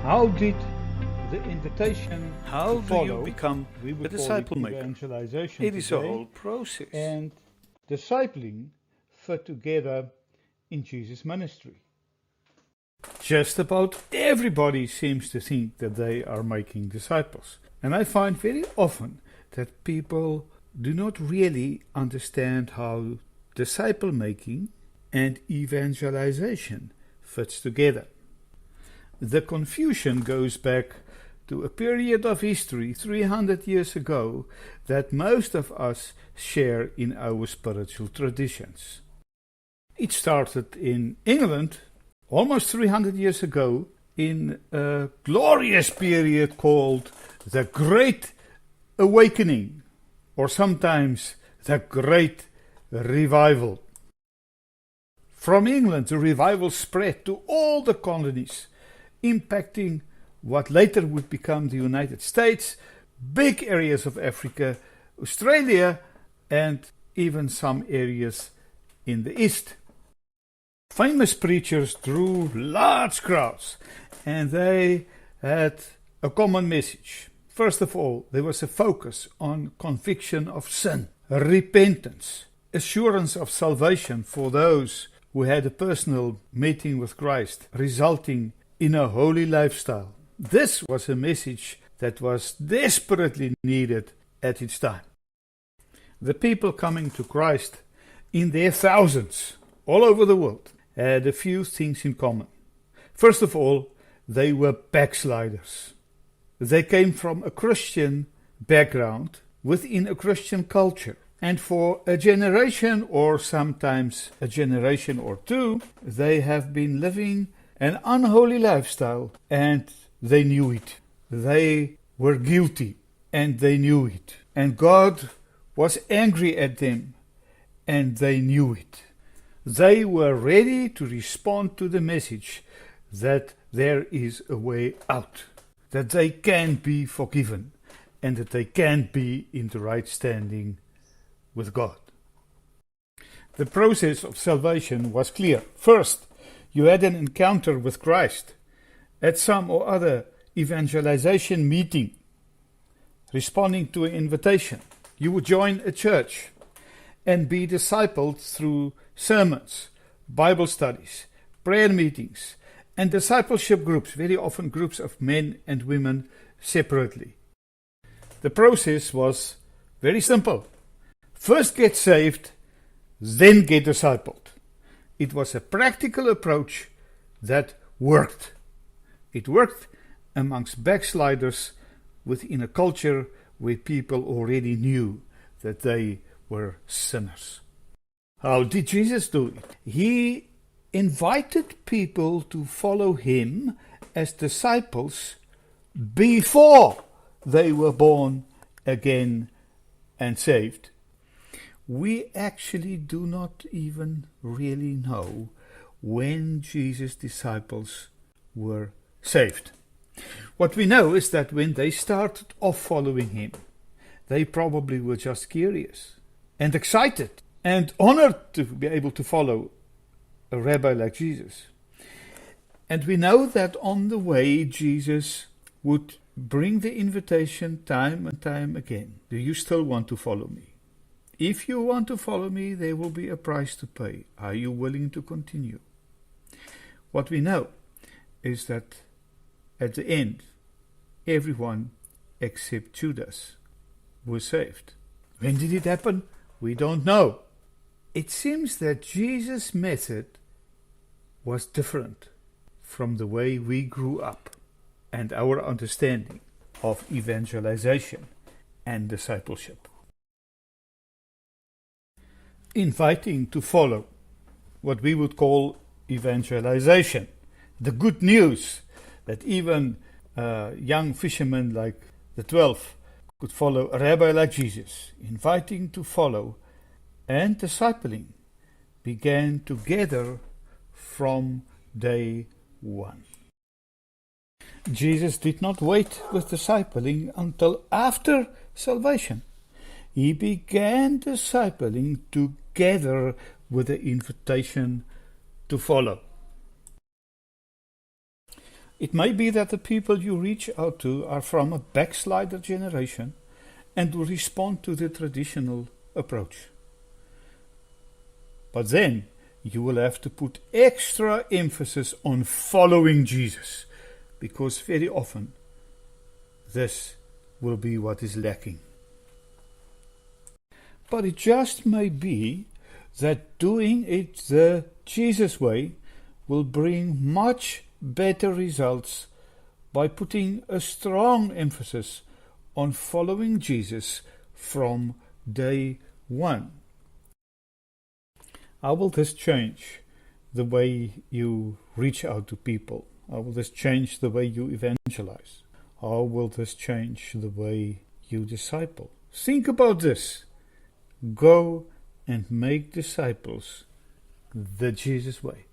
How did the invitation How to do follow, you become we would a call disciple it maker? evangelization It is a today, whole process. and discipling fit together in Jesus' ministry? Just about everybody seems to think that they are making disciples. And I find very often that people do not really understand how disciple making and evangelization fits together. The confusion goes back to a period of history 300 years ago that most of us share in our spiritual traditions. It started in England almost 300 years ago in a glorious period called the Great Awakening, or sometimes the Great Revival. From England, the revival spread to all the colonies, impacting what later would become the United States, big areas of Africa, Australia, and even some areas in the East. Famous preachers drew large crowds, and they had a common message. First of all, there was a focus on conviction of sin, repentance, assurance of salvation for those who had a personal meeting with Christ, resulting in a holy lifestyle. This was a message that was desperately needed at its time. The people coming to Christ in their thousands all over the world had a few things in common. First of all, they were backsliders. They came from a Christian background within a Christian culture. And for a generation or sometimes a generation or two, they have been living an unholy lifestyle, and they knew it. They were guilty, and they knew it. And God was angry at them, and they knew it. They were ready to respond to the message that there is a way out, that they can be forgiven, and that they can be in the right standing with God. The process of salvation was clear. First, you had an encounter with Christ at some or other evangelization meeting, responding to an invitation. You would join a church and be discipled through sermons, Bible studies, prayer meetings, and discipleship groups, very often groups of men and women separately. The process was very simple. First get saved, then get discipled. It was a practical approach that worked. It worked amongst backsliders within a culture where people already knew that they were sinners. How did Jesus do it? He invited people to follow him as disciples before they were born again and saved. We actually do not even really know when Jesus' disciples were saved. What we know is that when they started off following him, they probably were just curious and excited and honored to be able to follow a rabbi like Jesus. And we know that on the way, Jesus would bring the invitation time and time again. Do you still want to follow me? If you want to follow me, there will be a price to pay. Are you willing to continue? What we know is that at the end, everyone except Judas was saved. When did it happen? We don't know. It seems that Jesus' method was different from the way we grew up and our understanding of evangelization and discipleship. Inviting to follow what we would call evangelization. The good news that even young fishermen like the 12 could follow a rabbi like Jesus. Inviting to follow and discipling began together from day one. Jesus did not wait with discipling until after salvation. He began discipling together with the invitation to follow. It may be that the people you reach out to are from a backslider generation and will respond to the traditional approach. But then you will have to put extra emphasis on following Jesus, because very often this will be what is lacking. But it just may be that doing it the Jesus way will bring much better results by putting a strong emphasis on following Jesus from day one. How will this change the way you reach out to people? How will this change the way you evangelize? How will this change the way you disciple? Think about this. Go and make disciples the Jesus way.